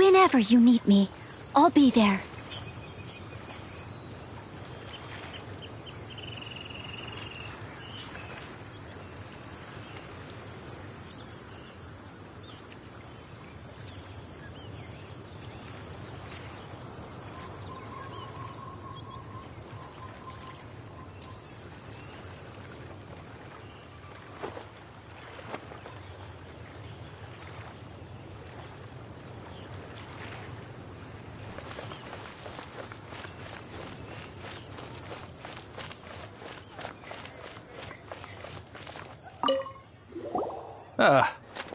Whenever you need me, I'll be there.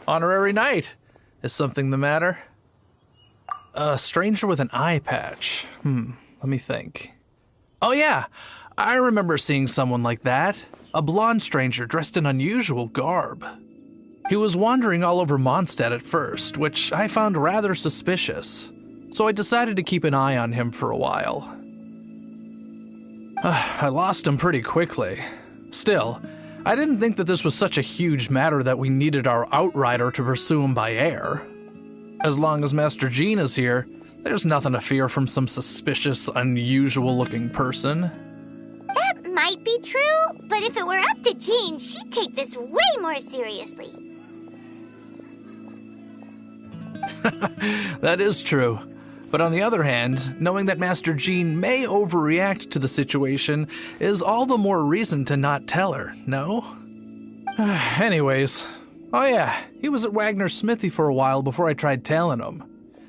Honorary knight. Is something the matter? A stranger with an eye patch. Let me think. Oh yeah, I remember seeing someone like that. A blonde stranger dressed in unusual garb. He was wandering all over Mondstadt at first, which I found rather suspicious. So I decided to keep an eye on him for a while. I lost him pretty quickly. Still, I didn't think that this was such a huge matter that we needed our outrider to pursue him by air. As long as Master Jean is here, there's nothing to fear from some suspicious, unusual-looking person. That might be true, but if it were up to Jean, she'd take this way more seriously. That is true. But on the other hand, knowing that Master Jean may overreact to the situation is all the more reason to not tell her, no? Anyways, oh yeah, he was at Wagner's smithy for a while before I tried tailing him.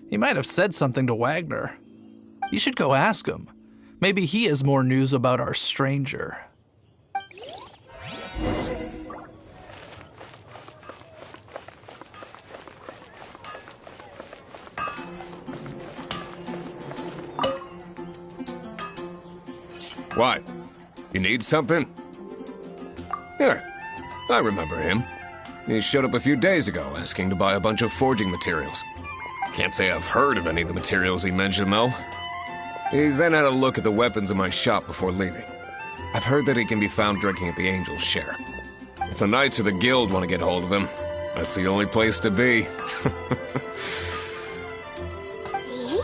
He might have said something to Wagner. You should go ask him. Maybe he has more news about our stranger. What? You need something? Here, I remember him. He showed up a few days ago asking to buy a bunch of forging materials. Can't say I've heard of any of the materials he mentioned, though. He then had a look at the weapons in my shop before leaving. I've heard that he can be found drinking at the Angel's Share. If the Knights or the Guild want to get hold of him, that's the only place to be. The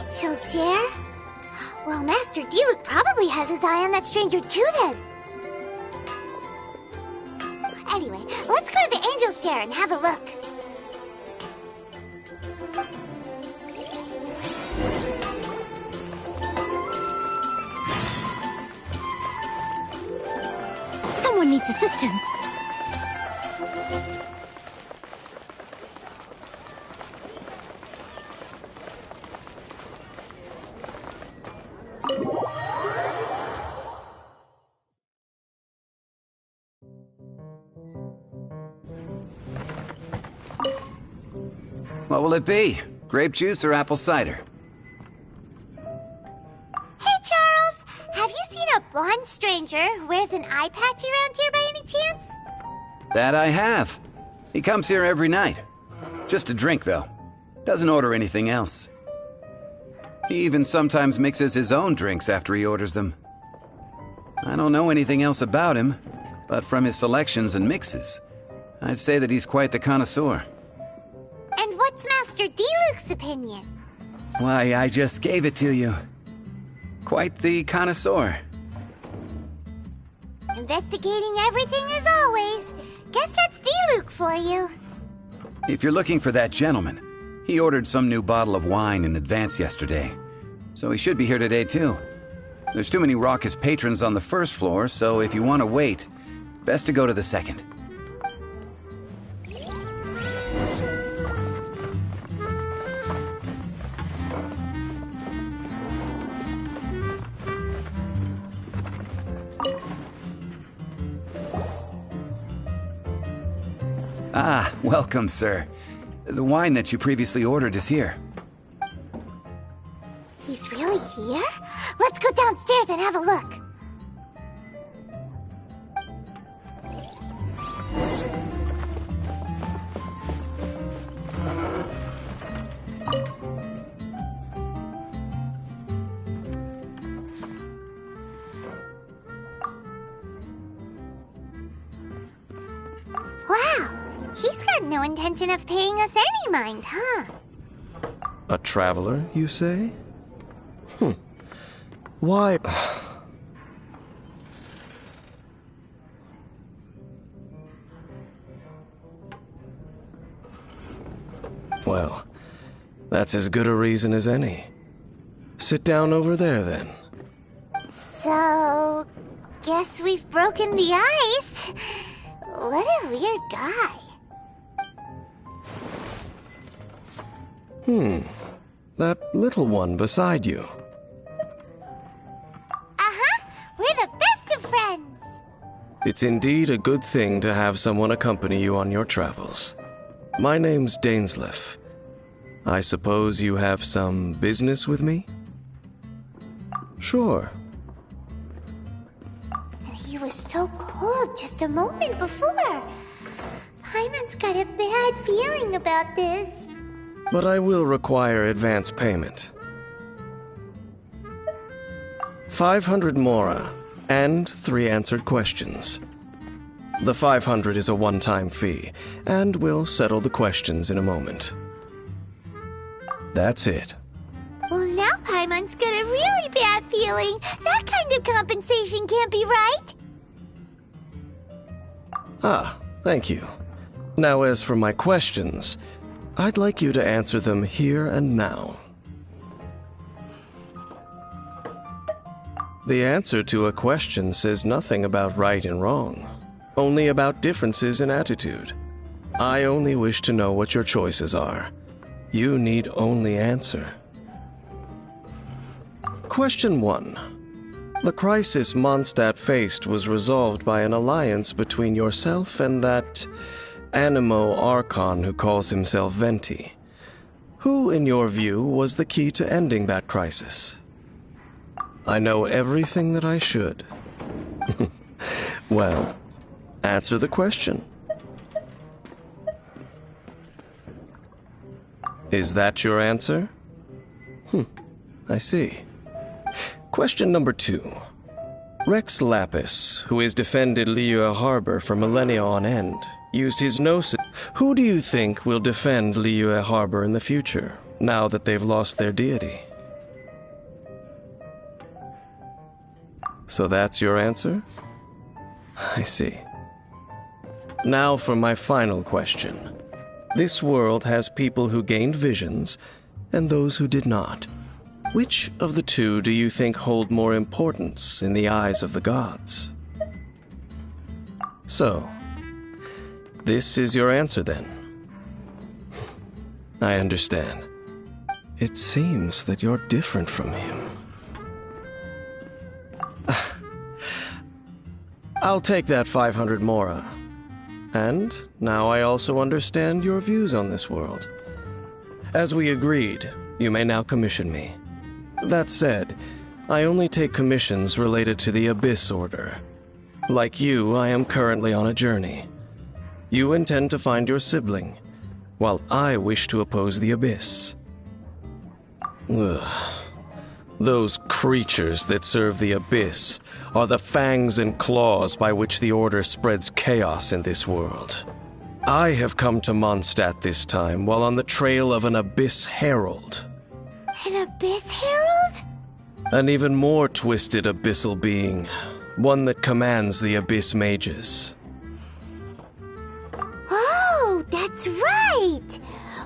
Angel's Share? Well, Master Diluc probably has his eye on that stranger too, then. Anyway, let's go to the Angel's Share and have a look. Someone needs assistance. What will it be? Grape juice or apple cider? Hey, Charles! Have you seen a blonde stranger who wears an eye patch around here by any chance? That I have. He comes here every night. Just to drink, though. Doesn't order anything else. He even sometimes mixes his own drinks after he orders them. I don't know anything else about him, but from his selections and mixes, I'd say that he's quite the connoisseur. And what's Master Diluc's opinion? Why, I just gave it to you. Quite the connoisseur. Investigating everything as always. Guess that's Diluc for you. If you're looking for that gentleman, he ordered some new bottle of wine in advance yesterday. So he should be here today, too. There's too many raucous patrons on the first floor, so if you want to wait, best to go to the second. Ah, welcome, sir. The wine that you previously ordered is here. He's really here? Let's go downstairs and have a look. Wow, he's got no intention of paying us any mind, huh? A traveler, you say? Why? Well, that's as good a reason as any. Sit down over there, then. So, guess we've broken the ice. What a weird guy. That little one beside you. Uh-huh, we're the best of friends. It's indeed a good thing to have someone accompany you on your travels. My name's Dainsleif. I suppose you have some business with me? Sure. And he was so cold just a moment before. Paimon's got a bad feeling about this. But I will require advance payment. 500 mora, and 3 answered questions. The 500 is a one-time fee, and we'll settle the questions in a moment. That's it. Well, now Paimon's got a really bad feeling. That kind of compensation can't be right. Ah, thank you. Now, as for my questions, I'd like you to answer them here and now. The answer to a question says nothing about right and wrong, only about differences in attitude. I only wish to know what your choices are. You need only answer. Question 1. The crisis Mondstadt faced was resolved by an alliance between yourself and that Animo Archon who calls himself Venti. Who, in your view, was the key to ending that crisis? I know everything that I should. Well, answer the question. Is that your answer? I see. Question number 2. Rex Lapis, who has defended Liyue Harbor for millennia on end, used his gnosis. Who do you think will defend Liyue Harbor in the future, now that they've lost their deity? So that's your answer? I see. Now for my final question. This world has people who gained visions, and those who did not. Which of the two do you think hold more importance in the eyes of the gods? So, this is your answer then. I understand. It seems that you're different from him. I'll take that 500 mora. And now I also understand your views on this world. As we agreed, you may now commission me. That said, I only take commissions related to the Abyss Order. Like you, I am currently on a journey. You intend to find your sibling, while I wish to oppose the Abyss. Ugh. Those creatures that serve the Abyss are the fangs and claws by which the Order spreads chaos in this world. I have come to Mondstadt this time while on the trail of an Abyss Herald. An Abyss Herald? An even more twisted abyssal being, one that commands the Abyss Mages. Oh, that's right!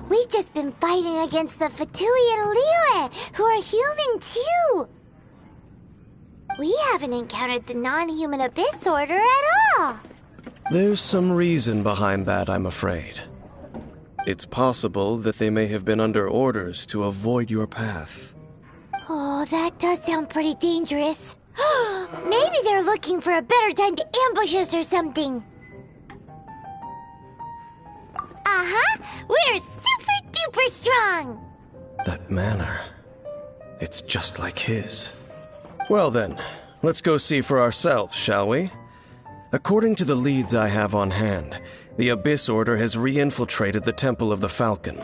We've just been fighting against the Fatui and Liyue, who are human too! We haven't encountered the non-human Abyss Order at all! There's some reason behind that, I'm afraid. It's possible that they may have been under orders to avoid your path. Oh, that does sound pretty dangerous. Maybe they're looking for a better time to ambush us or something. Uh-huh, we're super duper strong! That manner, it's just like his. Well then, let's go see for ourselves, shall we? According to the leads I have on hand, the Abyss Order has re-infiltrated the Temple of the Falcon.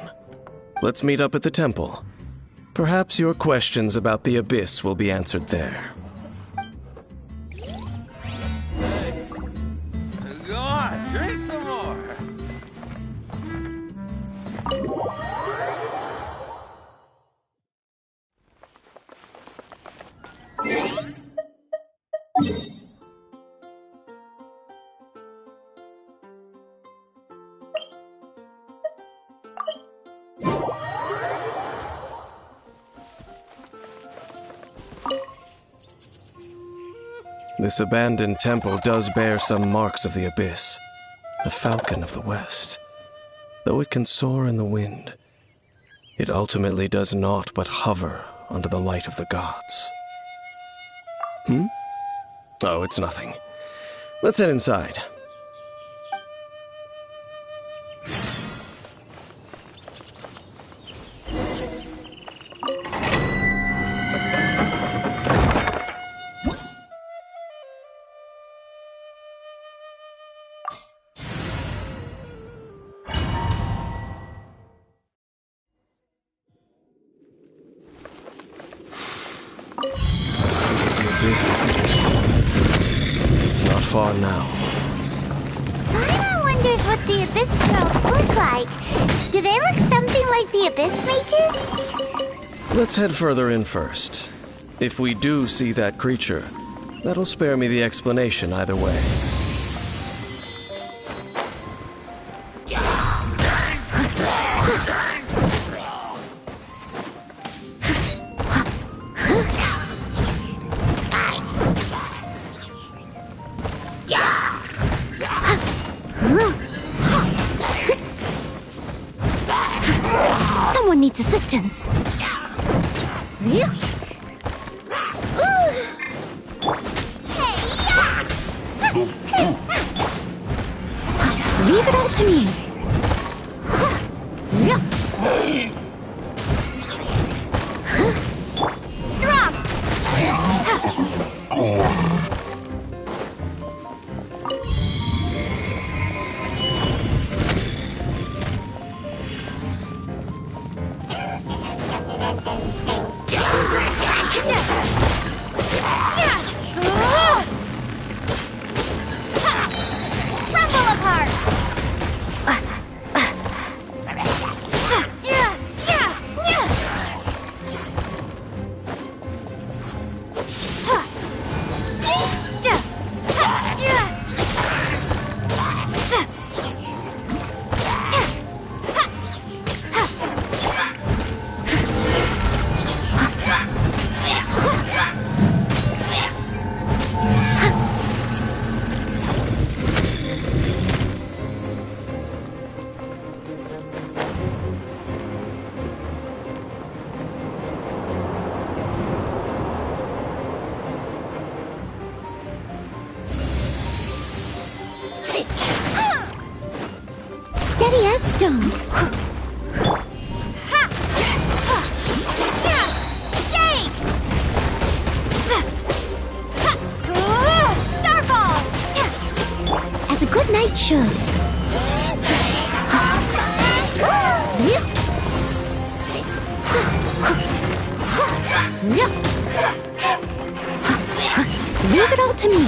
Let's meet up at the temple. Perhaps your questions about the Abyss will be answered there. Go on, drink some more. This abandoned temple does bear some marks of the abyss. A falcon of the west. Though it can soar in the wind, it ultimately does naught but hover under the light of the gods. Oh, it's nothing. Let's head inside. It's not far now. Paimon wonders what the Abyss Worlds look like. Do they look something like the Abyss Mages? Let's head further in first. If we do see that creature, that'll spare me the explanation either way. Someone needs assistance. Leave it all to me. Crumble apart! Steady as stone. Shake! Starball! As a good knight should. Leave it all to me.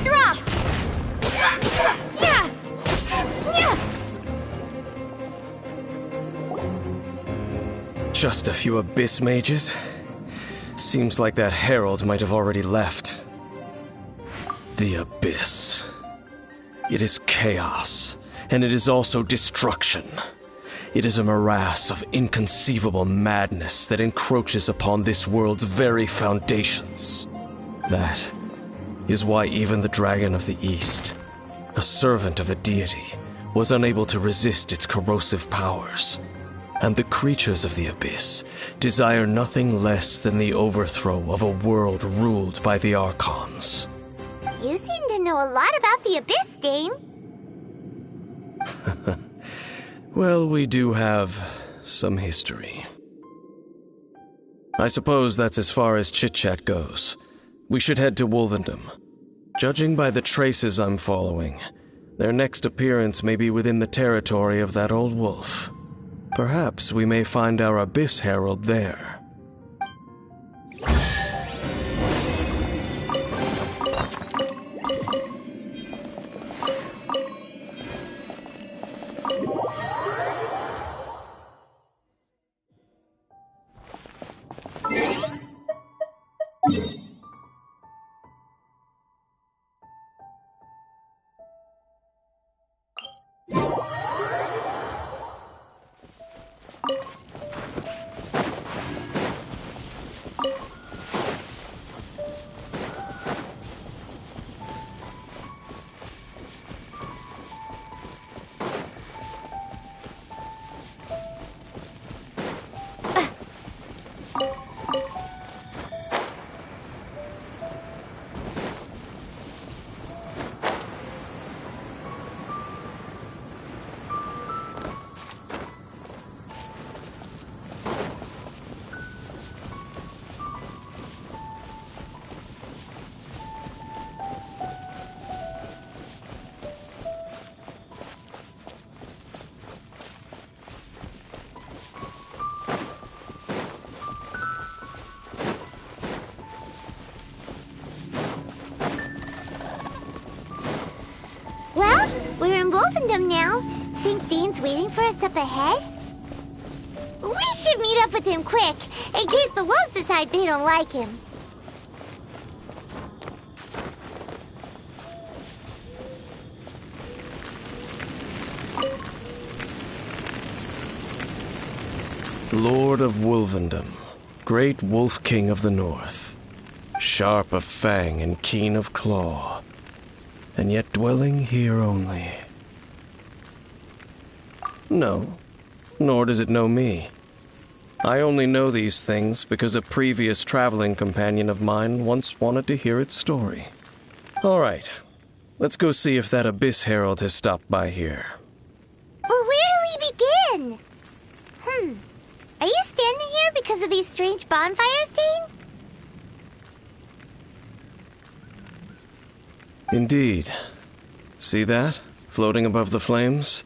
Drop! Just a few abyss mages? Seems like that herald might have already left. The abyss. It is chaos, and it is also destruction. It is a morass of inconceivable madness that encroaches upon this world's very foundations. That is why even the Dragon of the East, a servant of a deity, was unable to resist its corrosive powers. And the creatures of the abyss desire nothing less than the overthrow of a world ruled by the Archons. You seem to know a lot about the Abyss, Dane. Well, we do have some history. I suppose that's as far as chit-chat goes. We should head to Wolvendom. Judging by the traces I'm following, their next appearance may be within the territory of that old wolf. Perhaps we may find our Abyss Herald there. Well, we're in Wolfendom now. Think Dean's waiting for us up ahead? We should meet up with him quick, in case the wolves decide they don't like him. Lord of Wolvendom, great Wolf King of the North, sharp of fang and keen of claw, and yet dwelling here only. No, nor does it know me. I only know these things because a previous traveling companion of mine once wanted to hear its story. All right, let's go see if that Abyss Herald has stopped by here. But where do we begin? Are you standing here because of these strange bonfires, Dean? Indeed. See that? Floating above the flames?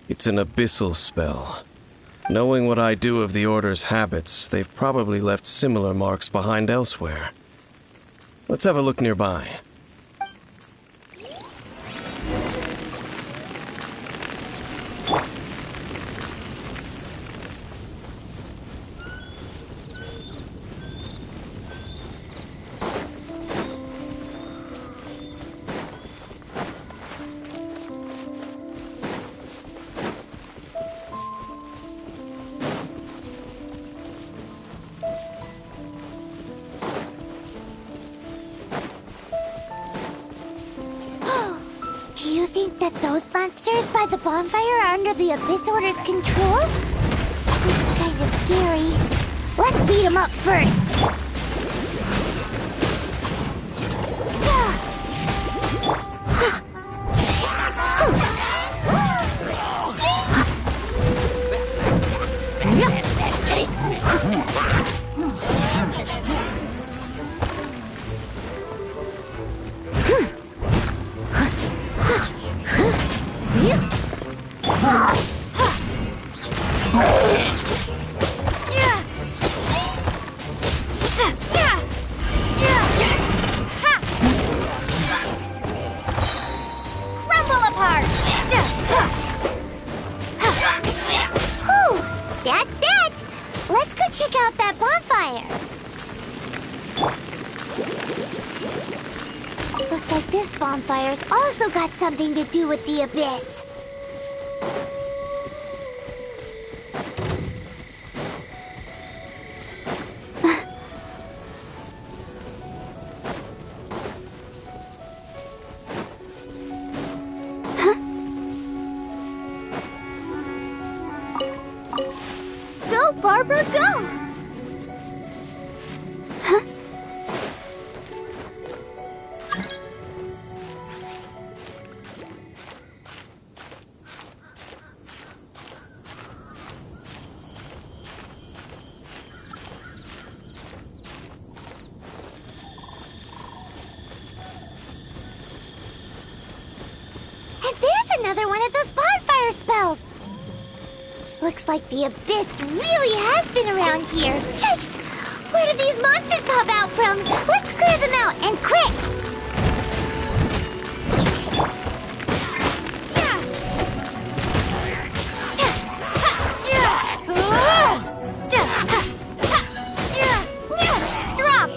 It's an abyssal spell. Knowing what I do of the Order's habits, they've probably left similar marks behind elsewhere. Let's have a look nearby. Do you think that those monsters by the bonfire are under the Abyss Order's control? Looks kinda scary. Let's beat them up first. Crumble apart! Whew, that's that! Let's go check out that bonfire! Looks like this bonfire's also got something to do with the Abyss. Go, Barbara, go! And there's another one of those bonfire spells! Looks like the Abyss really has been around here. Yikes! Where did these monsters pop out from? Let's clear them out, and quick! Drop!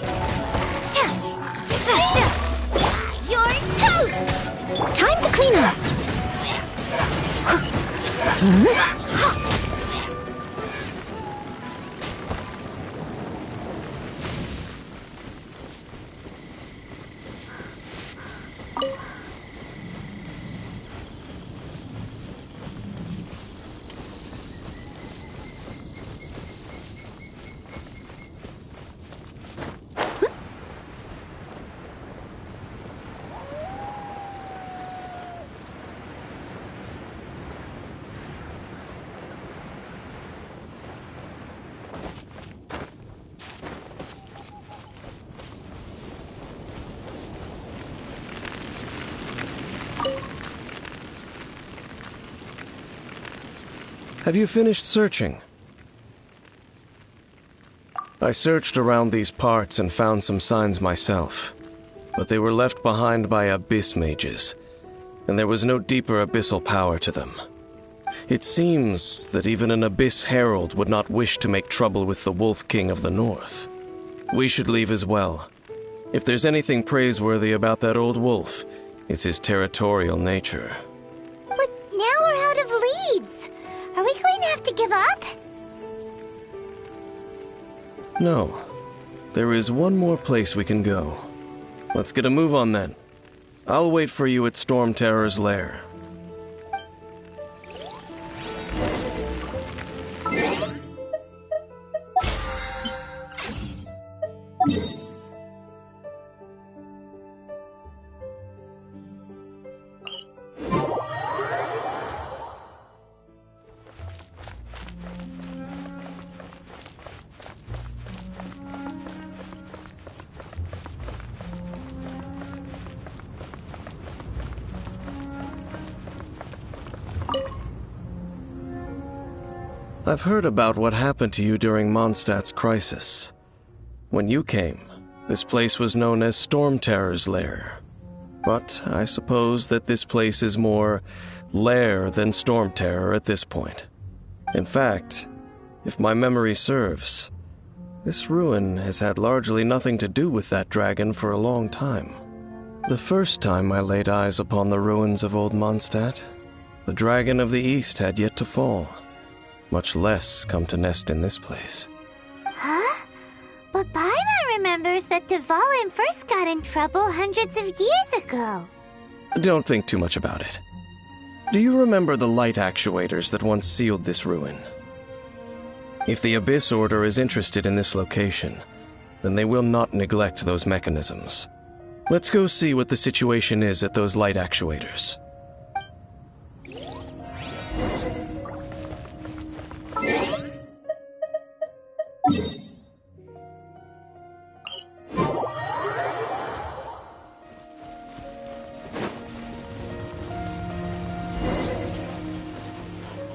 Have you finished searching? I searched around these parts and found some signs myself, but they were left behind by abyss mages, and there was no deeper abyssal power to them. It seems that even an abyss herald would not wish to make trouble with the Wolf King of the North. We should leave as well. If there's anything praiseworthy about that old wolf, it's his territorial nature. But now we're out of leads. Are we going to have to give up? No. There is one more place we can go. Let's get a move on then. I'll wait for you at Storm Terror's lair. I've heard about what happened to you during Mondstadt's crisis. When you came, this place was known as Storm Terror's lair. But I suppose that this place is more lair than Storm Terror at this point. In fact, if my memory serves, this ruin has had largely nothing to do with that dragon for a long time. The first time I laid eyes upon the ruins of Old Mondstadt, the Dragon of the East had yet to fall, much less come to nest in this place. Huh? But Paimon remembers that Dvalin first got in trouble hundreds of years ago. Don't think too much about it. Do you remember the light actuators that once sealed this ruin? If the Abyss Order is interested in this location, then they will not neglect those mechanisms. Let's go see what the situation is at those light actuators.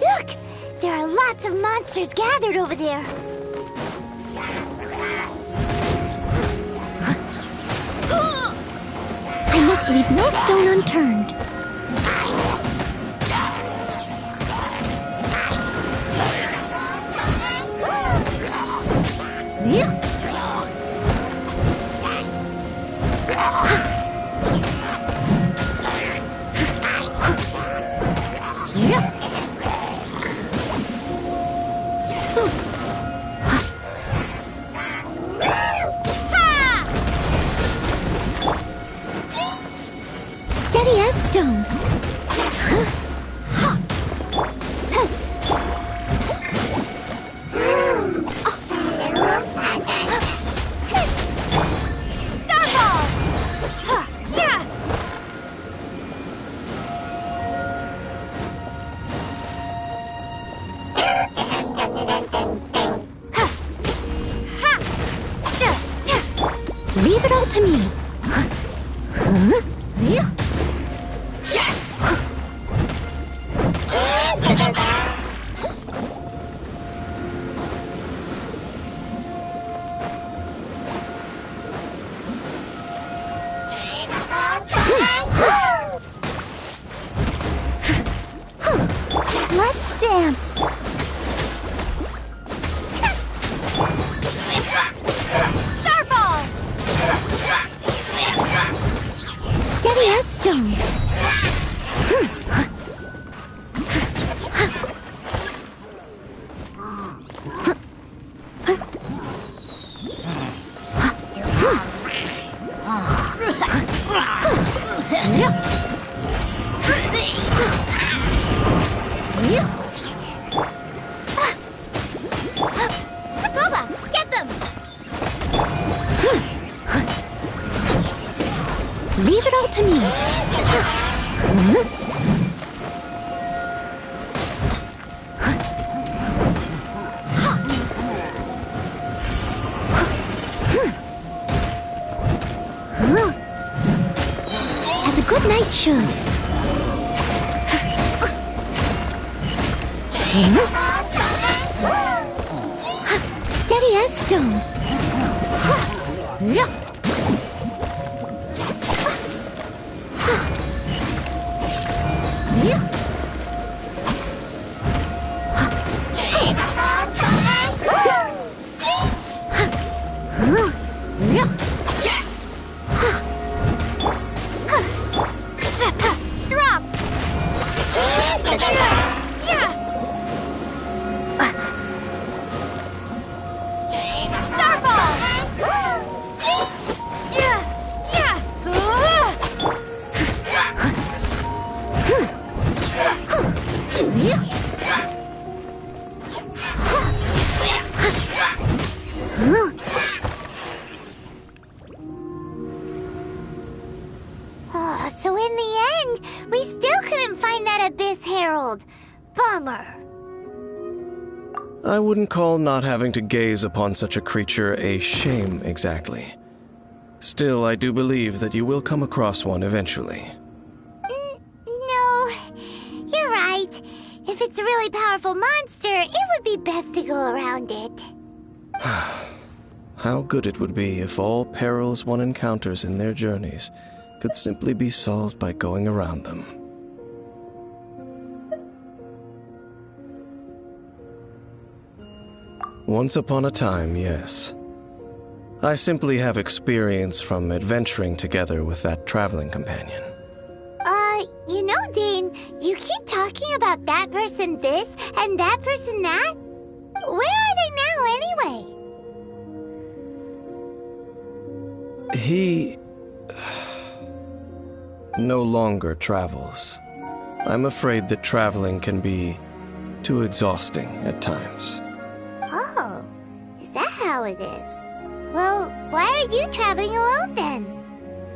Look! There are lots of monsters gathered over there. I must leave no stone unturned. Yeah. Steady as stone. Leave it all to me. Let's dance. Starball! Steady as stone. Boba, get them! Leave it all to me. As a good knight should. Steady as stone. Drop! Oh, so in the end, we still couldn't find that Abyss Herald. Bummer. I wouldn't call not having to gaze upon such a creature a shame exactly. Still, I do believe that you will come across one eventually. No, you're right. If it's a really powerful monster, it would be best to go around it. How good it would be if all perils one encounters in their journeys could simply be solved by going around them. Once upon a time, yes. I simply have experience from adventuring together with that traveling companion. You know, Dane, you keep talking about that person this and that person that. Where are they now, anyway? He no longer travels. I'm afraid that traveling can be too exhausting at times. Oh, is that how it is? Well, why are you traveling alone then?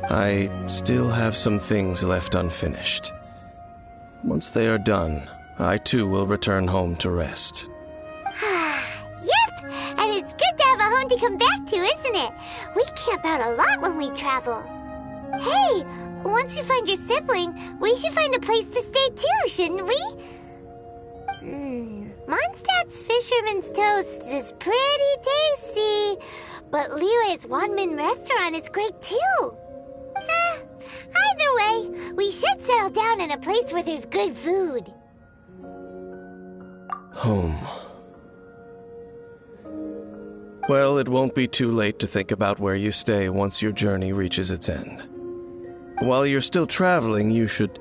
I still have some things left unfinished. Once they are done, I too will return home to rest. Yep, and it's good to have a home to come back to, isn't it? We camp out a lot when we travel. Hey, once you find your sibling, we should find a place to stay too, shouldn't we? Mondstadt's Fisherman's Toast is pretty tasty, but Liyue's Wanmin restaurant is great too. Either way, we should settle down in a place where there's good food. Home. Well, it won't be too late to think about where you stay once your journey reaches its end. While you're still traveling, you should...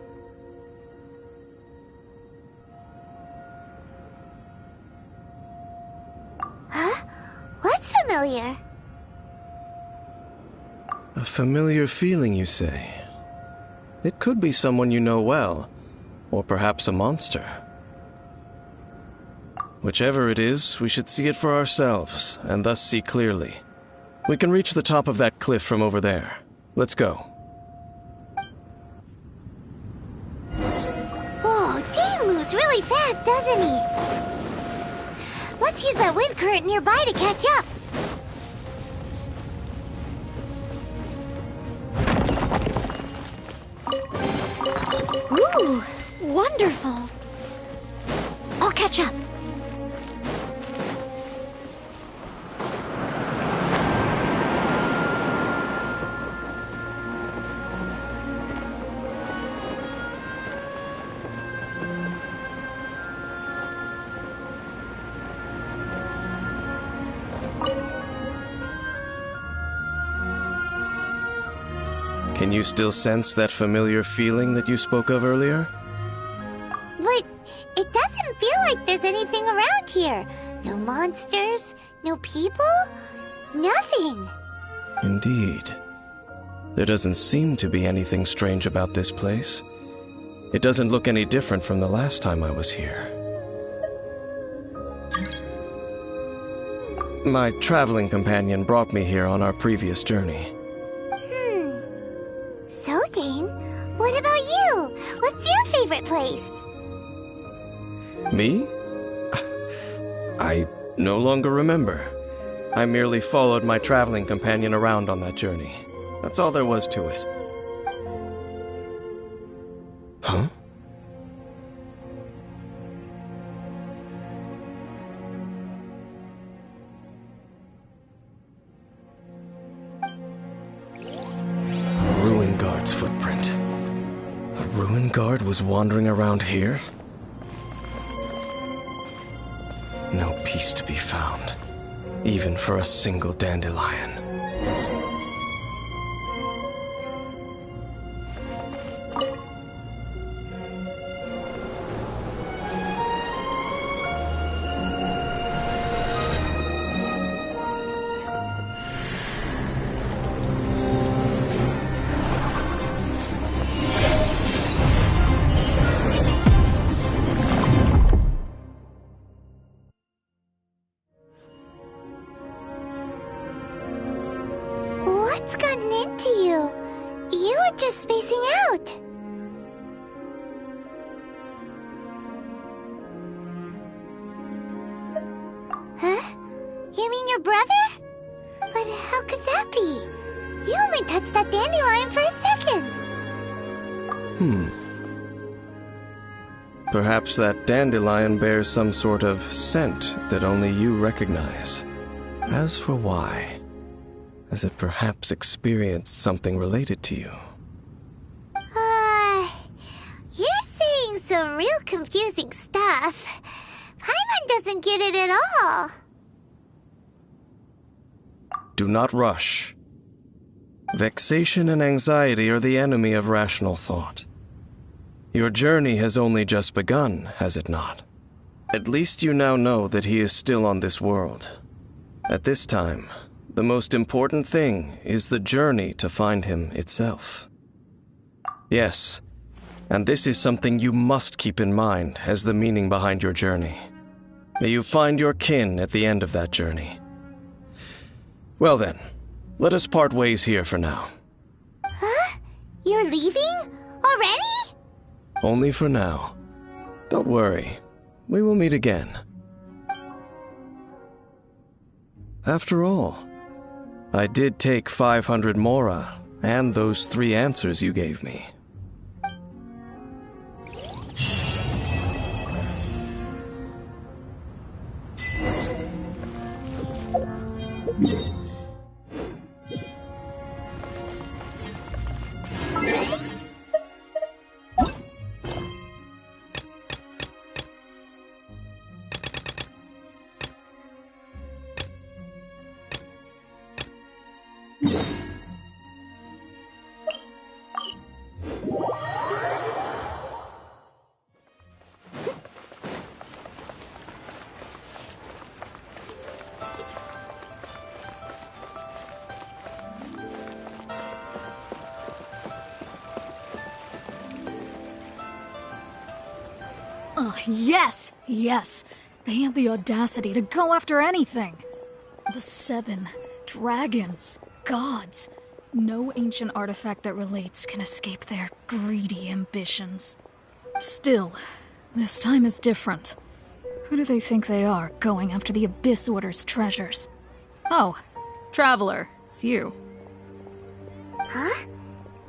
Huh? What's familiar? A familiar feeling, you say? It could be someone you know well, or perhaps a monster. Whichever it is, we should see it for ourselves, and thus see clearly. We can reach the top of that cliff from over there. Let's go. Oh, Dane moves really fast, doesn't he? Let's use that wind current nearby to catch up. Ooh, wonderful. I'll catch up. Can you still sense that familiar feeling that you spoke of earlier? But it doesn't feel like there's anything around here. No monsters, no people, nothing. Indeed. There doesn't seem to be anything strange about this place. It doesn't look any different from the last time I was here. My traveling companion brought me here on our previous journey. So, Dane, what about you? What's your favorite place? Me? I no longer remember. I merely followed my traveling companion around on that journey. That's all there was to it. Huh? A ruin guard's footprint. A ruin guard was wandering around here? No peace to be found, even for a single dandelion. What's gotten into you? You were just spacing out. Huh? You mean your brother? But how could that be? You only touched that dandelion for a second. Perhaps that dandelion bears some sort of scent that only you recognize. As for why, has it perhaps experienced something related to you? You're saying some real confusing stuff. Paimon doesn't get it at all. Do not rush. Vexation and anxiety are the enemy of rational thought. Your journey has only just begun, has it not? At least you now know that he is still on this world. At this time, the most important thing is the journey to find him itself. Yes, and this is something you must keep in mind as the meaning behind your journey. May you find your kin at the end of that journey. Well then, let us part ways here for now. Huh? You're leaving? Already? Only for now. Don't worry, we will meet again. After all, I did take 500 mora and those 3 answers you gave me. Yes! Yes! They have the audacity to go after anything! The 7 dragons, gods. No ancient artifact that relates can escape their greedy ambitions. Still, this time is different. Who do they think they are, going after the Abyss Order's treasures? Oh, Traveler, it's you. Huh?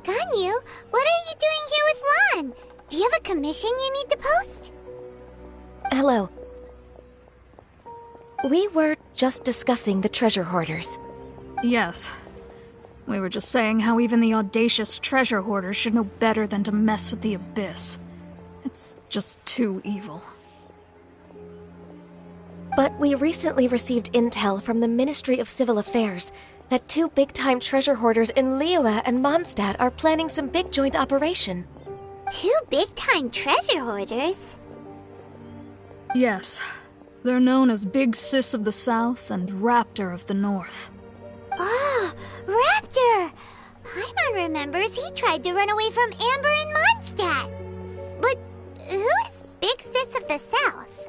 Ganyu, what are you doing here with Lan? Do you have a commission you need to post? Hello. We were just discussing the treasure hoarders. Yes. We were just saying how even the audacious treasure hoarders should know better than to mess with the Abyss. It's just too evil. But we recently received intel from the Ministry of Civil Affairs that 2 big-time treasure hoarders in Liyue and Mondstadt are planning some big joint operation. 2 big-time treasure hoarders? Yes. They're known as Big Sis of the South and Raptor of the North. Oh, Raptor! Paimon remembers, he tried to run away from Amber and Mondstadt. But who is Big Sis of the South?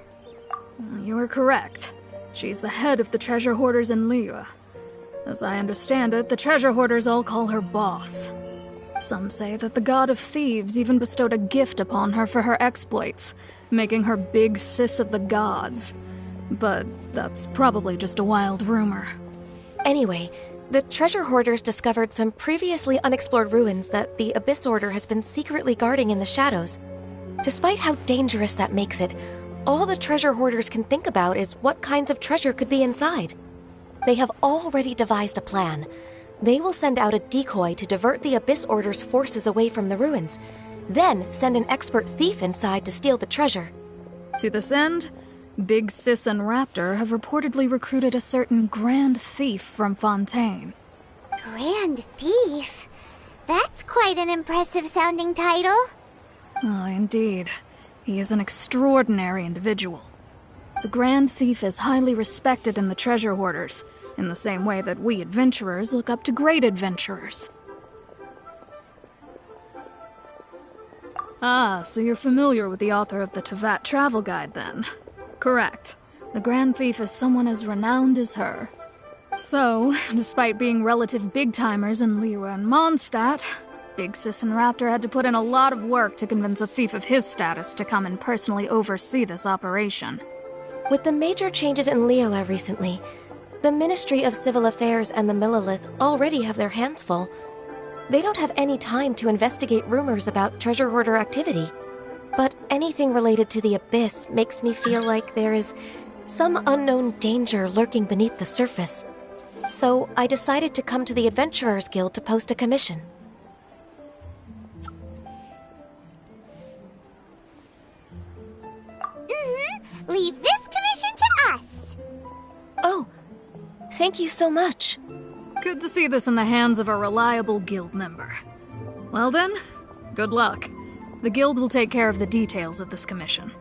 You are correct. She's the head of the treasure hoarders in Liyue. As I understand it, the treasure hoarders all call her boss. Some say that the god of thieves even bestowed a gift upon her for her exploits, making her Big Sis of the gods. But that's probably just a wild rumor. Anyway, the treasure hoarders discovered some previously unexplored ruins that the Abyss Order has been secretly guarding in the shadows. Despite how dangerous that makes it, all the treasure hoarders can think about is what kinds of treasure could be inside. They have already devised a plan. They will send out a decoy to divert the Abyss Order's forces away from the ruins, then send an expert thief inside to steal the treasure. To this end, Big Sis and Raptor have reportedly recruited a certain Grand Thief from Fontaine. Grand Thief? That's quite an impressive sounding title. Oh, indeed. He is an extraordinary individual. The Grand Thief is highly respected in the treasure hoarders, in the same way that we adventurers look up to great adventurers. Ah, so you're familiar with the author of the Tevat Travel Guide, then? Correct. The Grand Thief is someone as renowned as her. So, despite being relative big-timers in Liyue and Mondstadt, Big Sis and Raptor had to put in a lot of work to convince a thief of his status to come and personally oversee this operation. With the major changes in Liyue recently, the Ministry of Civil Affairs and the Millelith already have their hands full. They don't have any time to investigate rumors about treasure hoarder activity. But anything related to the Abyss makes me feel like there is some unknown danger lurking beneath the surface. So I decided to come to the Adventurers Guild to post a commission. Leave this commission to us. Oh, thank you so much. Good to see this in the hands of a reliable guild member. Well then, good luck. The guild will take care of the details of this commission.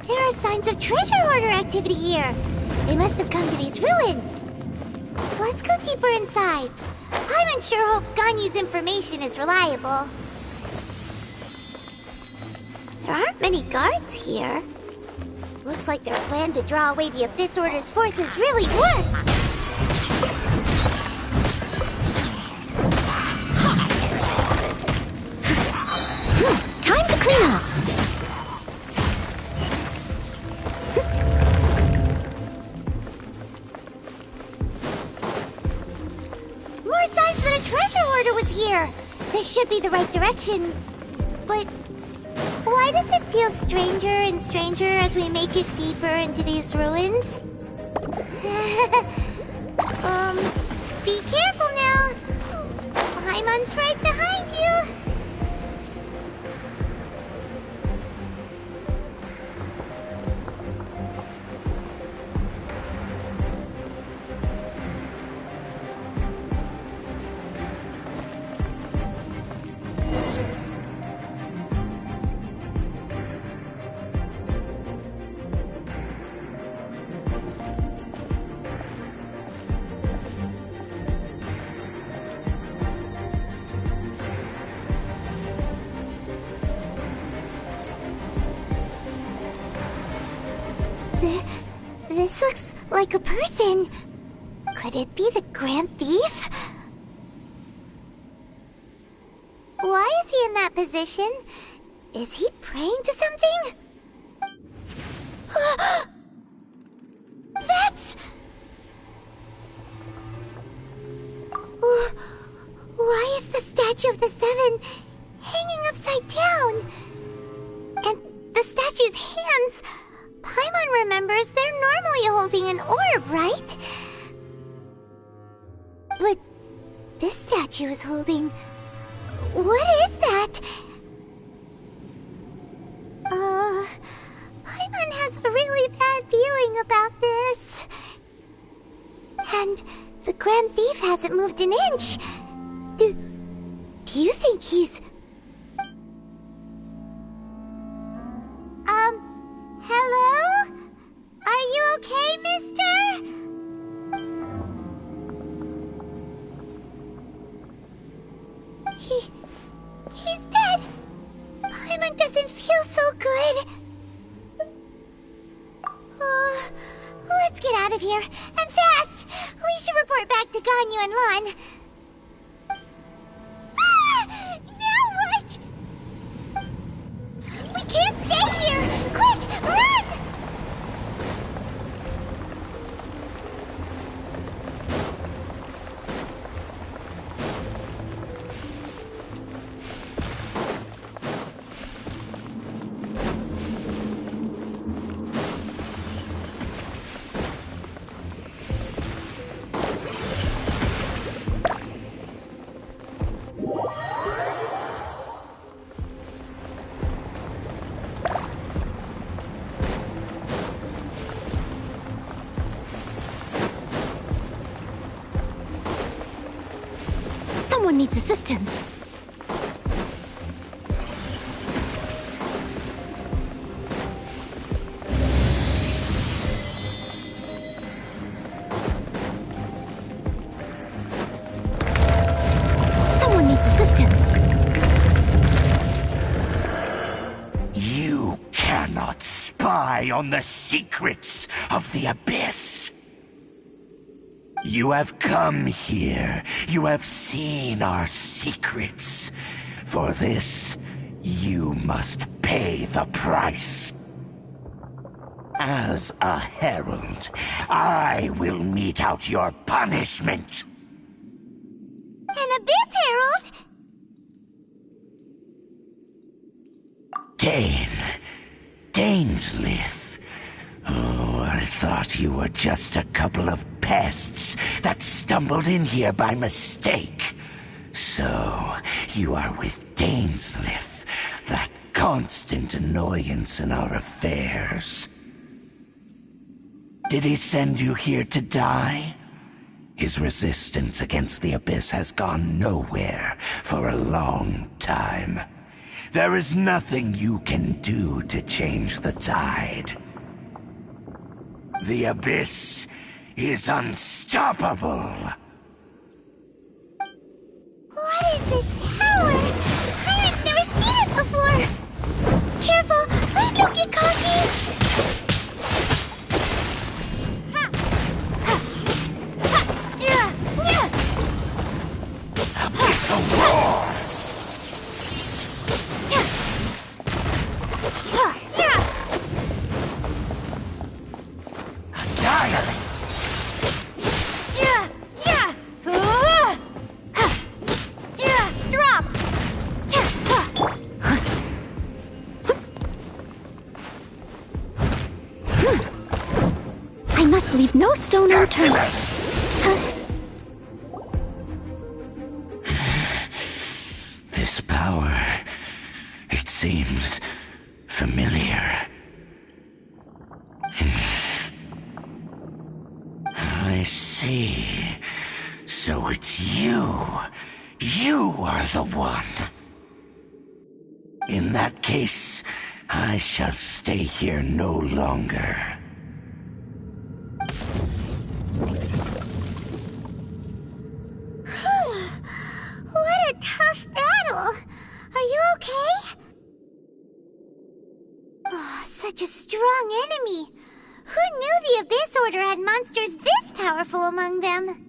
There are signs of treasure hoarder activity here. They must have come to these ruins. Let's go deeper inside. Paimon sure hopes Ganyu's information is reliable. There aren't many guards here. Looks like their plan to draw away the Abyss Order's forces really worked. Time to clean up. More signs that a treasure hoarder was here. This should be the right direction. But why does it feel stranger and stranger as we make it deeper into these ruins? Be careful now. Paimon's right behind you. This looks like a person. Could it be the Grand Thief? Why is he in that position? Is he praying to something? That's... Why is the statue of the Seven hanging upside down? And the statue's hands... Paimon remembers they're normally holding an orb, right? But this statue is holding... What is that? Paimon has a really bad feeling about this. And the Grand Thief hasn't moved an inch. Do you think he's... Hello? Are you okay, mister? He's dead. Paimon doesn't feel so good. Let's get out of here, and fast! We should report back to Ganyu and Lan. Now what? We can't stay here! Quick, run! Someone needs assistance. Someone needs assistance. You cannot spy on the secrets of the Abyss. You have come here. You have seen our secrets. For this, you must pay the price. As a herald, I will mete out your punishment. An Abyss Herald? Dainsleif. Oh, I thought you were just a couple of pests that stumbled in here by mistake. So, you are with Dainsleif, that constant annoyance in our affairs. Did he send you here to die? His resistance against the Abyss has gone nowhere for a long time. There is nothing you can do to change the tide. The Abyss is unstoppable. What is this power? Pirates never seen it before. Careful, please don't get cocky. Abyssal roar! Annihilate! Drop! I must leave no stone unturned. This power, it seems familiar. I see. So it's you. You are the one. In that case, I shall stay here no longer. What a tough battle. Are you okay? Oh, such a strong enemy. Who knew the Abyss Order had monsters this powerful among them?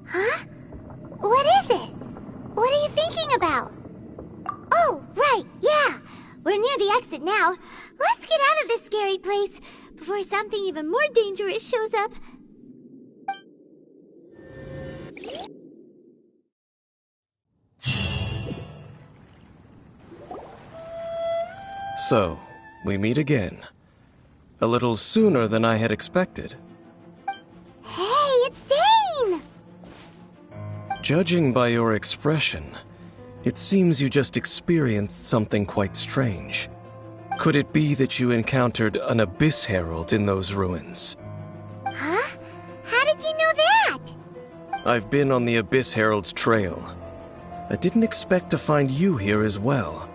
Huh? What is it? What are you thinking about? Oh, right, yeah. We're near the exit now. Let's get out of this scary place before something even more dangerous shows up. So, we meet again. A little sooner than I had expected. Hey, it's Dane! Judging by your expression, it seems you just experienced something quite strange. Could it be that you encountered an Abyss Herald in those ruins? Huh? How did you know that? I've been on the Abyss Herald's trail. I didn't expect to find you here as well.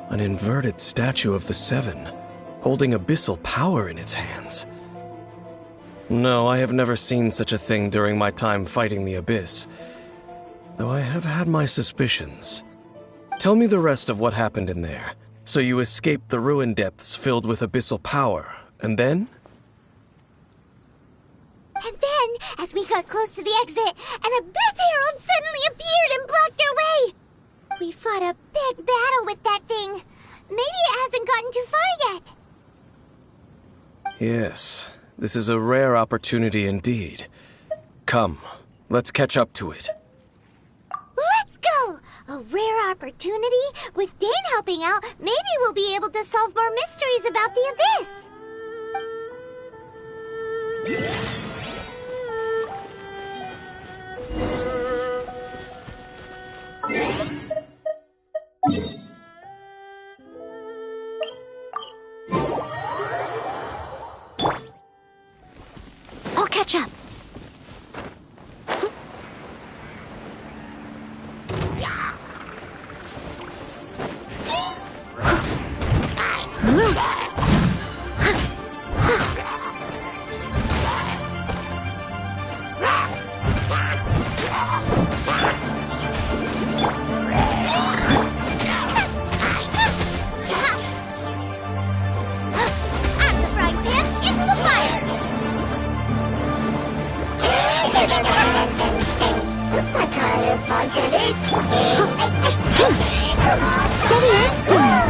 An inverted statue of the Seven, holding abyssal power in its hands. No, I have never seen such a thing during my time fighting the Abyss, though I have had my suspicions. Tell me the rest of what happened in there. So you escaped the ruin depths filled with abyssal power, and then? And then, as we got close to the exit, an Abyss Herald suddenly appeared and blocked our way! We fought a big battle with that thing. Maybe it hasn't gotten too far yet. Yes, this is a rare opportunity indeed. Come, let's catch up to it. Let's go! A rare opportunity? With Dane helping out, maybe we'll be able to solve more mysteries about the Abyss. I'll catch up. Steady as stone.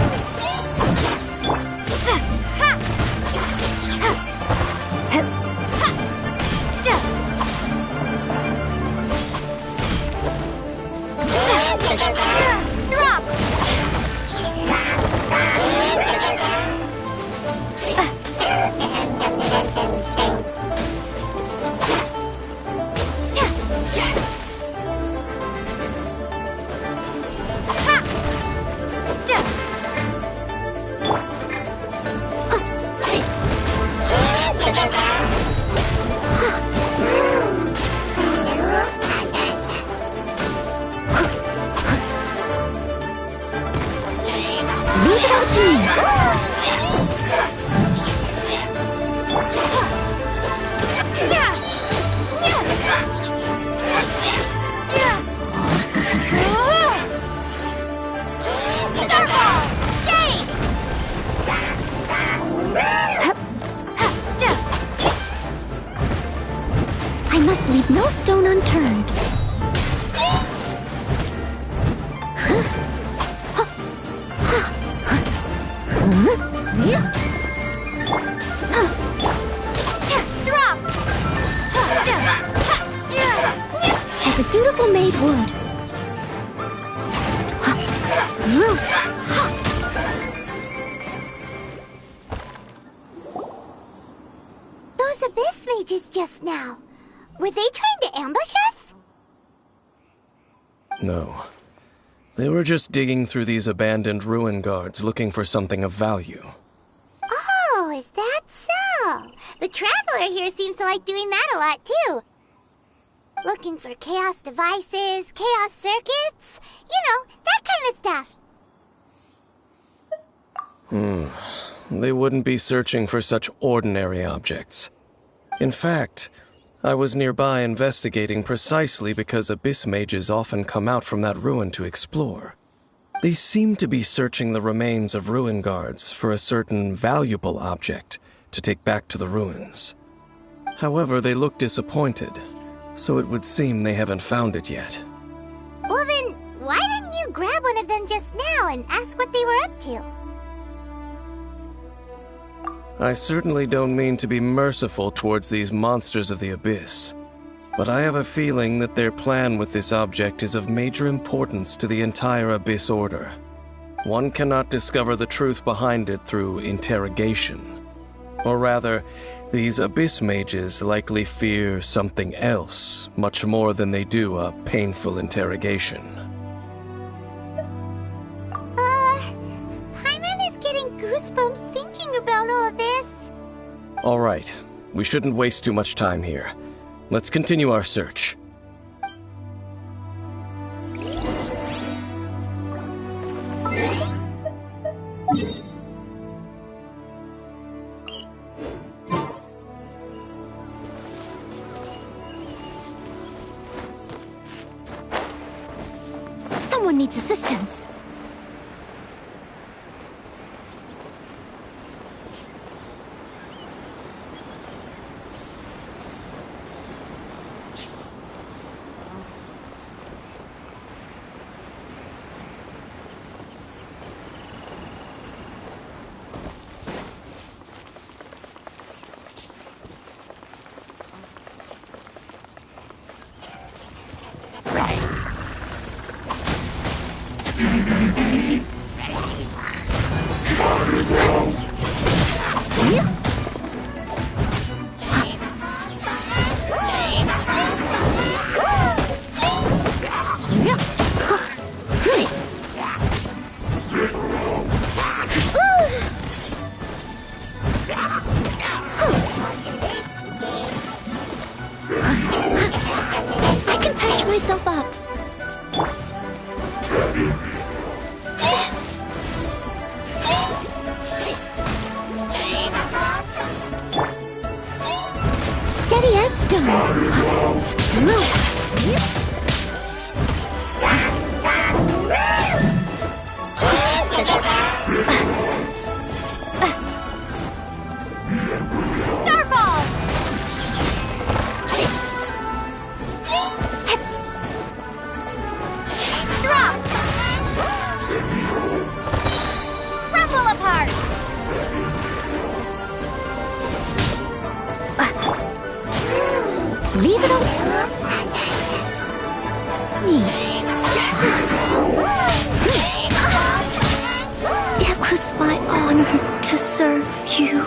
Leave it all to me. I must leave no stone unturned. As a dutiful maid would. Those Abyss mages just now. Were they trying to ambush us? No. They were just digging through these abandoned ruin guards looking for something of value. Oh, is that so? The Traveler here seems to like doing that a lot, too. Looking for chaos devices, chaos circuits, you know, that kind of stuff. They wouldn't be searching for such ordinary objects. In fact, I was nearby investigating precisely because abyss mages often come out from that ruin to explore. They seem to be searching the remains of ruin guards for a certain valuable object to take back to the ruins. However, they look disappointed, so it would seem they haven't found it yet. Well then, why didn't you grab one of them just now and ask what they were up to? I certainly don't mean to be merciful towards these monsters of the abyss, but I have a feeling that their plan with this object is of major importance to the entire Abyss Order. One cannot discover the truth behind it through interrogation. Or rather, these Abyss mages likely fear something else, much more than they do a painful interrogation. Paimon is getting goosebumps thinking about all this. All right, we shouldn't waste too much time here. Let's continue our search. Someone needs assistance. I can patch myself up. Steady as stone. Starball! Drop! Crumble apart! Leave it on me. It was my honor to serve you.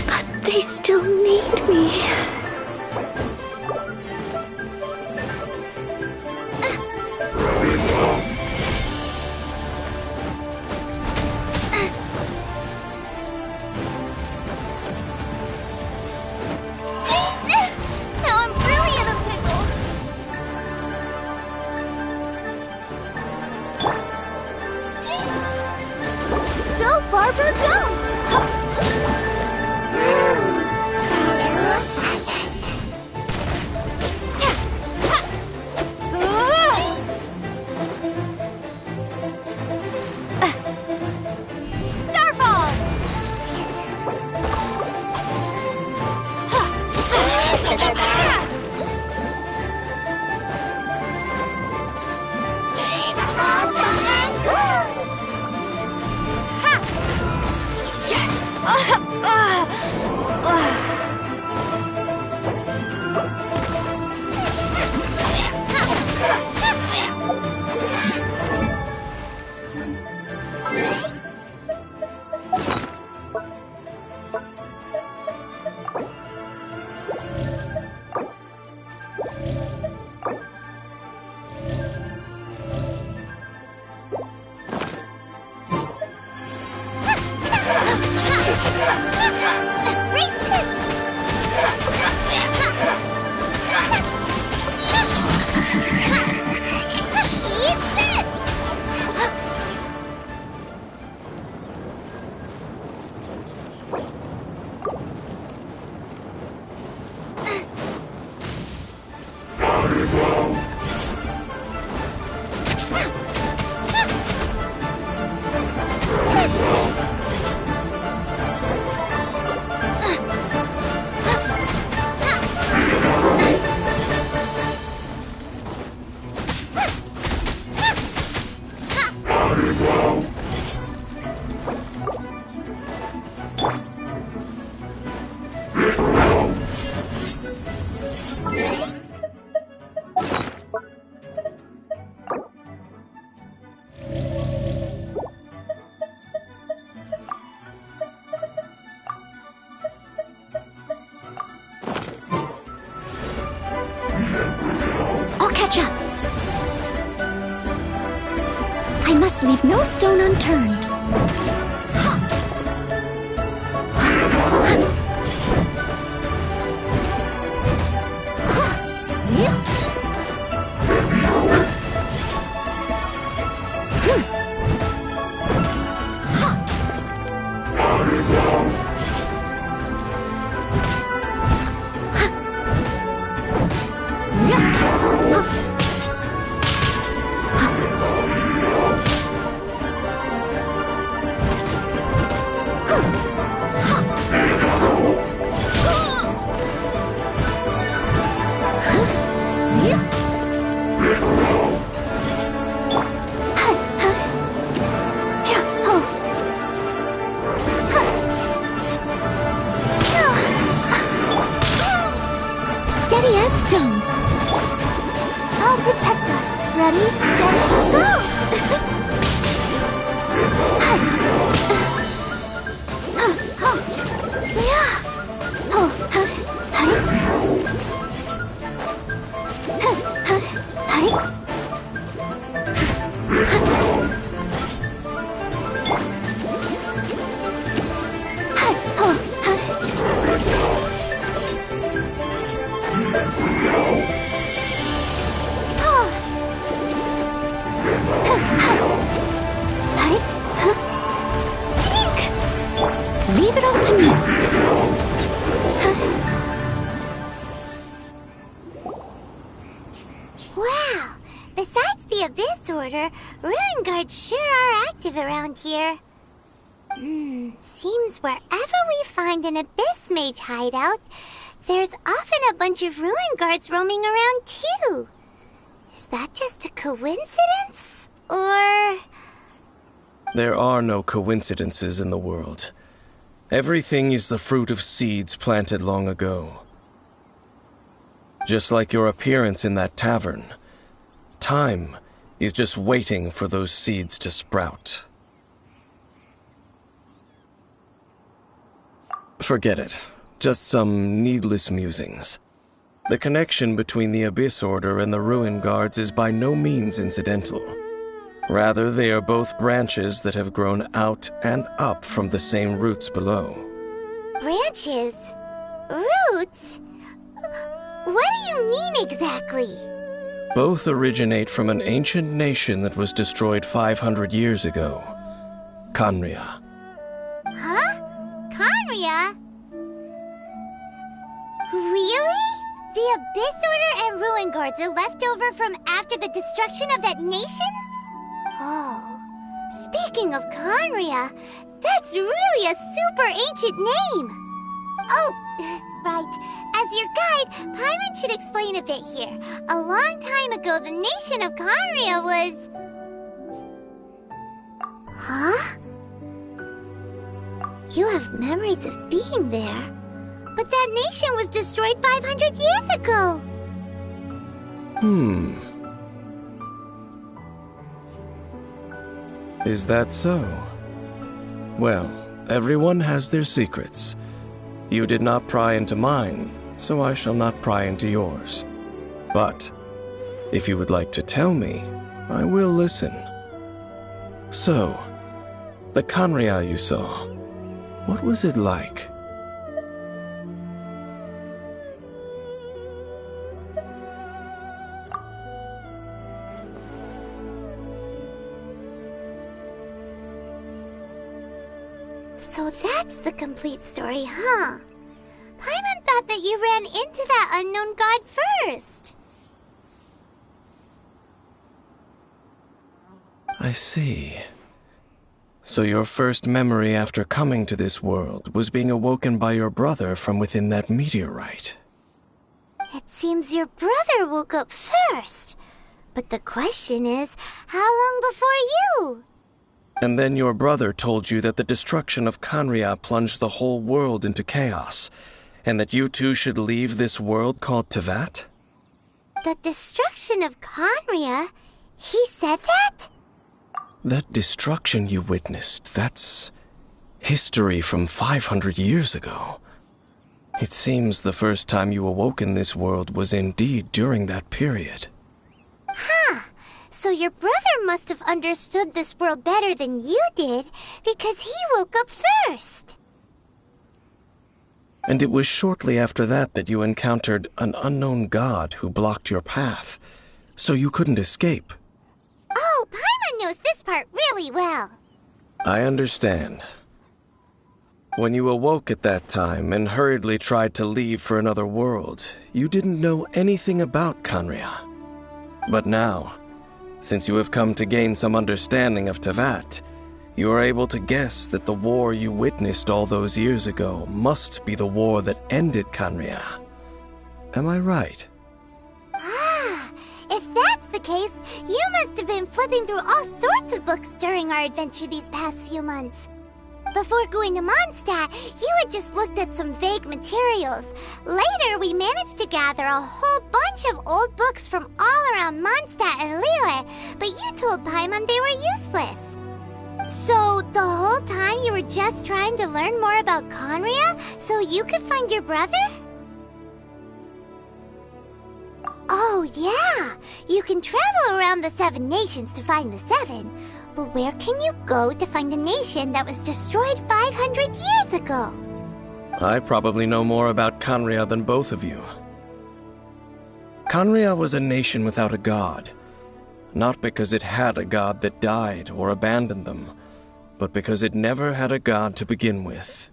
But they still need me. Now I'm really in a pickle. Go, Barbara, go! I must leave no stone unturned. Steady as stone. I'll protect us. Ready, steady, go! Leave it all to me. Wow! Besides the Abyss Order, Ruin Guards sure are active around here. Seems wherever we find an Abyss Mage hideout, there's often a bunch of Ruin Guards roaming around too. Is that just a coincidence? Or... There are no coincidences in the world. Everything is the fruit of seeds planted long ago. Just like your appearance in that tavern, time is just waiting for those seeds to sprout. Forget it. Just some needless musings. The connection between the Abyss Order and the Ruin Guards is by no means incidental. Rather, they are both branches that have grown out and up from the same roots below. branches? Roots? What do you mean exactly? Both originate from an ancient nation that was destroyed 500 years ago. Khaenri'ah. Huh? Khaenri'ah? Really? The Abyss Order and Ruin Guards are left over from after the destruction of that nation? Oh, speaking of Khaenri'ah, that's really a super ancient name. Oh, right. As your guide, Paimon should explain a bit here. A long time ago, the nation of Khaenri'ah was... Huh? You have memories of being there. But that nation was destroyed 500 years ago. Is that so? Well, everyone has their secrets. You did not pry into mine, so I shall not pry into yours. But, if you would like to tell me, I will listen. So, the Khaenri'ah you saw, what was it like? So that's the complete story, huh? Paimon thought that you ran into that unknown god first. I see. So your first memory after coming to this world was being awoken by your brother from within that meteorite. It seems your brother woke up first. But the question is, how long before you? And then your brother told you that the destruction of Khaenri'ah plunged the whole world into chaos, and that you two should leave this world called Teyvat? The destruction of Khaenri'ah? He said that? That destruction you witnessed, that's history from 500 years ago. It seems the first time you awoke in this world was indeed during that period. So your brother must have understood this world better than you did, because he woke up first. And it was shortly after that that you encountered an unknown god who blocked your path, so you couldn't escape. Oh, Paimon knows this part really well. I understand. When you awoke at that time and hurriedly tried to leave for another world, you didn't know anything about Khaenri'ah. But now, since you have come to gain some understanding of Teyvat, you are able to guess that the war you witnessed all those years ago must be the war that ended Khaenri'ah. Am I right? Ah, if that's the case, you must have been flipping through all sorts of books during our adventure these past few months. Before going to Mondstadt, you had just looked at some vague materials. Later, we managed to gather a whole bunch of old books from all around Mondstadt and Liyue, but you told Paimon they were useless. So, the whole time you were just trying to learn more about Khaenri'ah so you could find your brother? Oh, yeah! You can travel around the 7 nations to find the 7. But where can you go to find a nation that was destroyed 500 years ago? I probably know more about Khaenri'ah than both of you. Khaenri'ah was a nation without a god. Not because it had a god that died or abandoned them, but because it never had a god to begin with.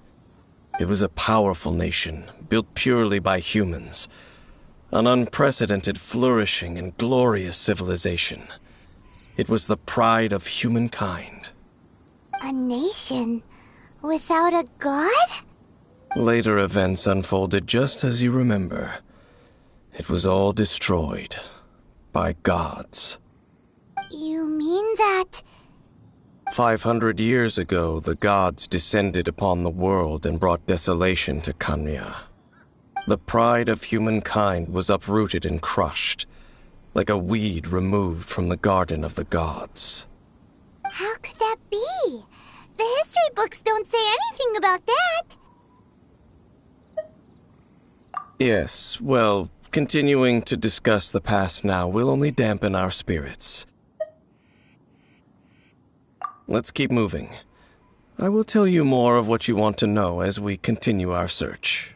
It was a powerful nation, built purely by humans. An unprecedented, flourishing, and glorious civilization. It was the pride of humankind. A nation without a god? Later events unfolded just as you remember. It was all destroyed by gods. You mean that... 500 years ago, the gods descended upon the world and brought desolation to Khaenri'ah. The pride of humankind was uprooted and crushed, like a weed removed from the garden of the gods. How could that be? The history books don't say anything about that. Yes, well, continuing to discuss the past now will only dampen our spirits. Let's keep moving. I will tell you more of what you want to know as we continue our search.